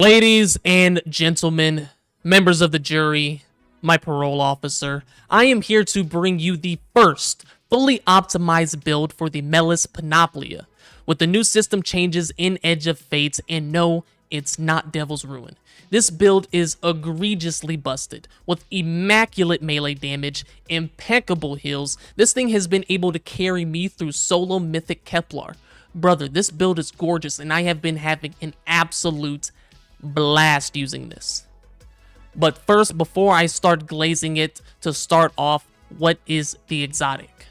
Ladies and gentlemen, members of the jury, my parole officer, I am here to bring you the first fully optimized build for the Melas Panoplia, with the new system changes in Edge of Fates, and no, it's not Devil's Ruin. This build is egregiously busted, with immaculate melee damage, impeccable heals. This thing has been able to carry me through solo Mythic Kepler. Brother, this build is gorgeous, and I have been having an absolute blast using this. But first, before I start glazing it, to start off, what is the exotic?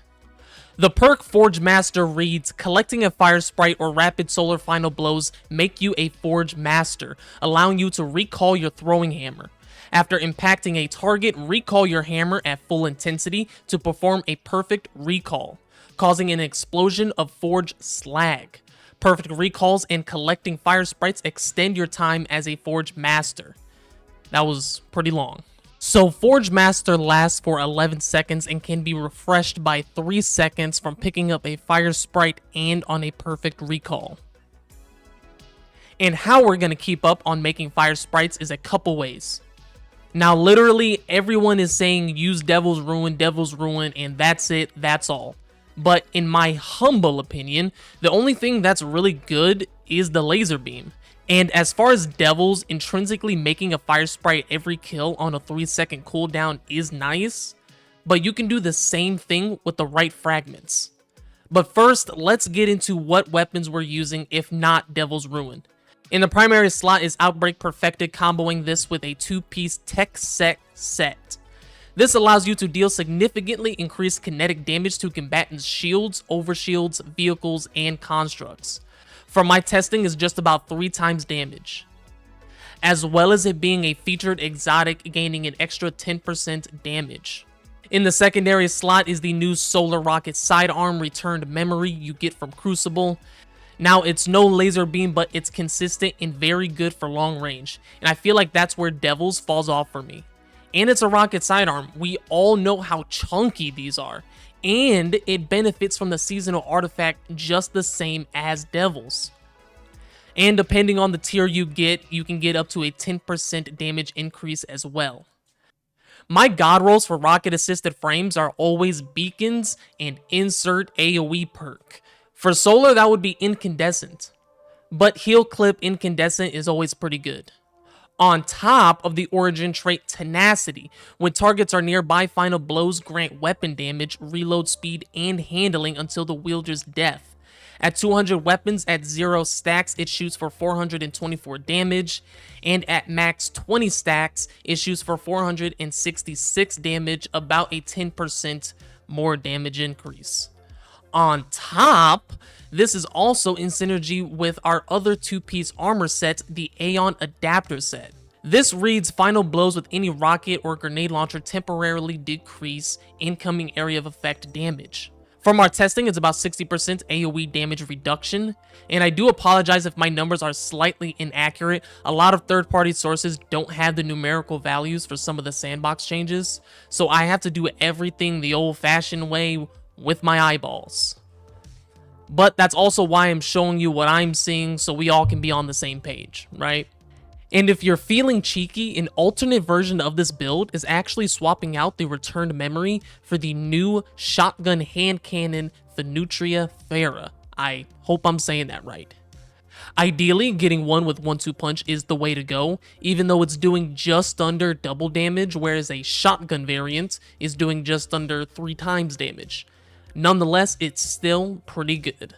The perk Forge Master reads, collecting a fire sprite or rapid solar final blows make you a Forge Master, allowing you to recall your throwing hammer. After impacting a target, recall your hammer at full intensity to perform a perfect recall, causing an explosion of Forge slag. Perfect recalls and collecting fire sprites extend your time as a Forge Master. That was pretty long. So Forge Master lasts for 11 seconds and can be refreshed by 3 seconds from picking up a fire sprite and on a perfect recall. And how we're going to keep up on making fire sprites is a couple ways. Now literally everyone is saying use Devil's Ruin, and that's it, that's all. But in my humble opinion, the only thing that's really good is the laser beam. And as far as Devils, intrinsically making a fire sprite every kill on a 3-second cooldown is nice, but you can do the same thing with the right fragments. But first, let's get into what weapons we're using if not Devil's Ruin. In the primary slot is Outbreak Perfected, comboing this with a 2-piece tech set. This allows you to deal significantly increased kinetic damage to combatants' shields, overshields, vehicles, and constructs. From my testing, is just about 3 times damage. As well as it being a featured exotic, gaining an extra 10% damage. In the secondary slot is the new Solar Rocket Sidearm Returned Memory you get from Crucible. Now, it's no laser beam, but it's consistent and very good for long range, and I feel like that's where Devils falls off for me. And it's a rocket sidearm. We all know how chunky these are, and it benefits from the seasonal artifact just the same as Devils. And depending on the tier you can get up to a 10% damage increase as well. My god rolls for rocket assisted frames are always beacons and insert AoE perk. For solar, that would be incandescent, but heal clip incandescent is always pretty good. On top of the origin trait Tenacity, when targets are nearby, final blows grant weapon damage, reload speed, and handling until the wielder's death. At 200 weapons at 0 stacks, it shoots for 424 damage, and at max 20 stacks, it shoots for 466 damage, about a 10% more damage increase. On top, this is also in synergy with our other 2-piece armor set, the Aeon Adapter set. This reads, final blows with any rocket or grenade launcher temporarily decrease incoming area of effect damage. From our testing, it's about 60% AoE damage reduction, and I do apologize if my numbers are slightly inaccurate. A lot of third-party sources don't have the numerical values for some of the sandbox changes, so I have to do everything the old-fashioned way with my eyeballs. But that's also why I'm showing you what I'm seeing, so we all can be on the same page, right? And if you're feeling cheeky, an alternate version of this build is actually swapping out the returned memory for the new shotgun hand cannon Thenutria Thera. I hope I'm saying that right. Ideally, getting one with 1-2 punch is the way to go, even though it's doing just under double damage, whereas a shotgun variant is doing just under 3 times damage. Nonetheless, it's still pretty good.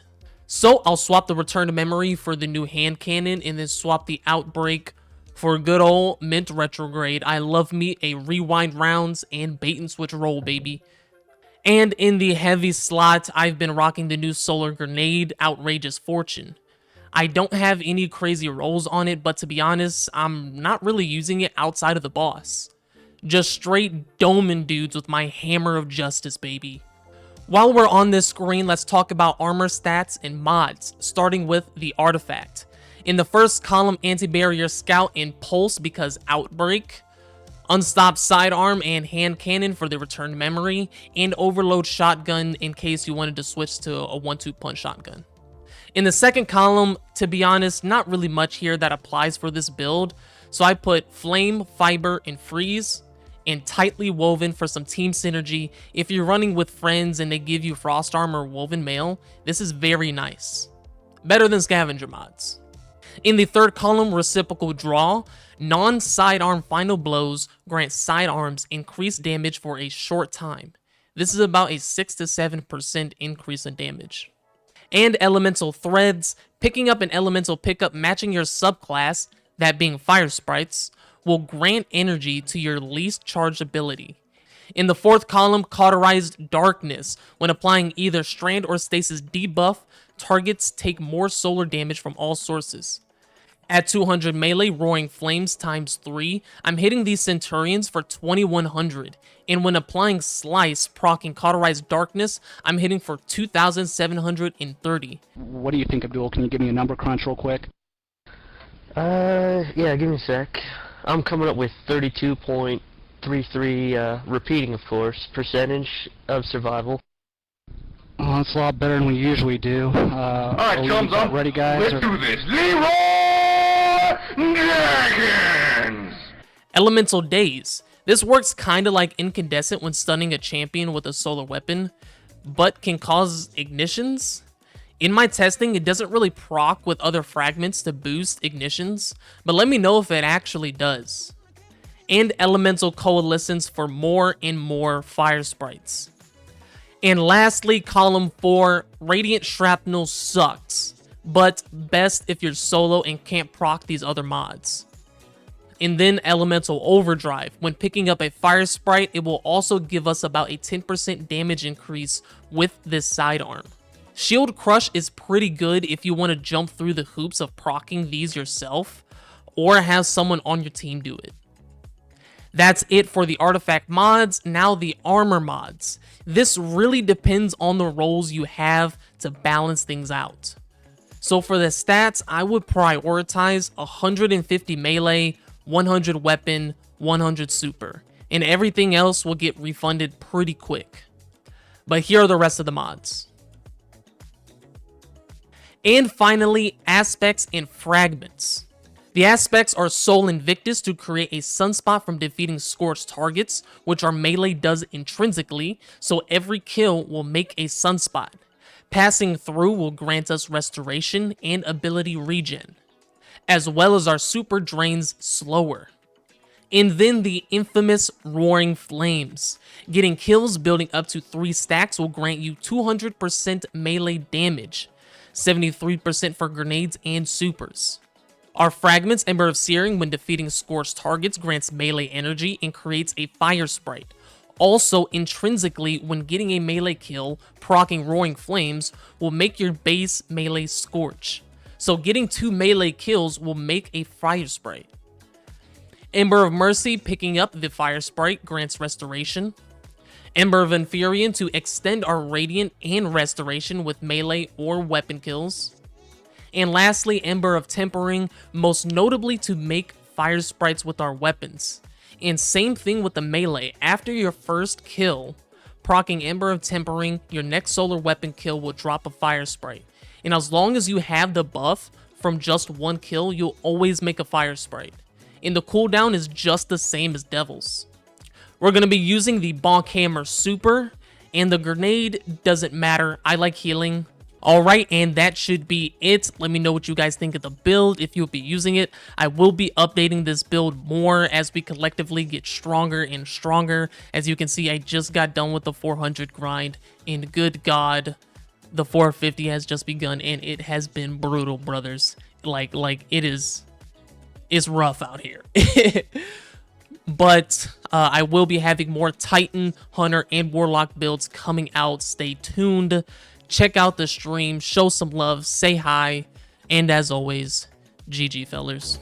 So I'll swap the returned memory for the new hand cannon and then swap the Outbreak for good old Mint Retrograde. I love me a rewind rounds and bait and switch roll, baby. And in the heavy slot, I've been rocking the new Solar Grenade Outrageous Fortune. I don't have any crazy rolls on it, but to be honest, I'm not really using it outside of the boss. Just straight doming dudes with my Hammer of Justice, baby. While we're on this screen, let's talk about armor stats and mods, starting with the artifact. In the first column, Anti-Barrier Scout and Pulse because Outbreak, Unstopped Sidearm and Hand Cannon for the returned memory, and Overload Shotgun in case you wanted to switch to a 1-2 punch shotgun. In the second column, to be honest, not really much here that applies for this build. So I put Flame, Fiber, and Freeze, and Tightly Woven for some team synergy. If you're running with friends and they give you Frost Armor or Woven Mail, this is very nice. Better than Scavenger mods. In the third column, Reciprocal Draw, non-sidearm final blows grant sidearms increased damage for a short time. This is about a 6 to 7% increase in damage. And Elemental Threads, picking up an elemental pickup matching your subclass, that being Fire Sprites, will grant energy to your least charged ability. In the fourth column, Cauterized Darkness, when applying either Strand or Stasis debuff, targets take more solar damage from all sources. At 200 melee, Roaring Flames times 3, I'm hitting these Centurions for 2100, and when applying Slice, proccing Cauterized Darkness, I'm hitting for 2730. What do you think, Abdul? Can you give me a number crunch real quick? Yeah, give me a sec. I'm coming up with 32.33, repeating of course, percentage of survival. Well, that's a lot better than we usually do. Alright, chums up. Ready, guys? Let's do this. Leroy Dragons! Elemental Daze. This works kinda like Incandescent when stunning a champion with a solar weapon, but can cause ignitions. In my testing, it doesn't really proc with other fragments to boost ignitions, but let me know if it actually does. And Elemental Coalescence for more and more Fire Sprites. And lastly, column 4, Radiant Shrapnel sucks, but best if you're solo and can't proc these other mods. And then Elemental Overdrive. When picking up a Fire Sprite, it will also give us about a 10% damage increase with this sidearm. Shield Crush is pretty good if you want to jump through the hoops of proccing these yourself, or have someone on your team do it. That's it for the artifact mods. Now the armor mods. This really depends on the roles you have to balance things out. So for the stats, I would prioritize 150 melee, 100 weapon, 100 super, and everything else will get refunded pretty quick. But here are the rest of the mods. And finally, aspects and fragments. The aspects are Soul Invictus to create a sunspot from defeating scorched targets, which our melee does intrinsically, so every kill will make a sunspot. Passing through will grant us restoration and ability regen, as well as our super drains slower. And then the infamous Roaring Flames. Getting kills building up to 3 stacks will grant you 200% melee damage, 73% for grenades and supers. Our fragments, Ember of Searing, when defeating scorched targets, grants melee energy and creates a fire sprite. Also, intrinsically, when getting a melee kill, proccing Roaring Flames will make your base melee scorch. So getting 2 melee kills will make a fire sprite. Ember of Mercy, picking up the fire sprite, grants restoration. Ember of Infurion to extend our Radiant and Restoration with melee or weapon kills. And lastly, Ember of Tempering, most notably to make fire sprites with our weapons. And same thing with the melee, after your first kill, proccing Ember of Tempering, your next solar weapon kill will drop a fire sprite. And as long as you have the buff from just one kill, you'll always make a fire sprite. And the cooldown is just the same as Devil's. We're going to be using the Bonk Hammer Super, and the grenade doesn't matter. I like healing. Alright, and that should be it. Let me know what you guys think of the build, if you'll be using it. I will be updating this build more as we collectively get stronger and stronger. As you can see, I just got done with the 400 grind, and good God, the 450 has just begun, and it has been brutal, brothers. Like it's rough out here. But I will be having more Titan, Hunter, and Warlock builds coming out. Stay tuned. Check out the stream, show some love, say hi, and as always, GG fellers.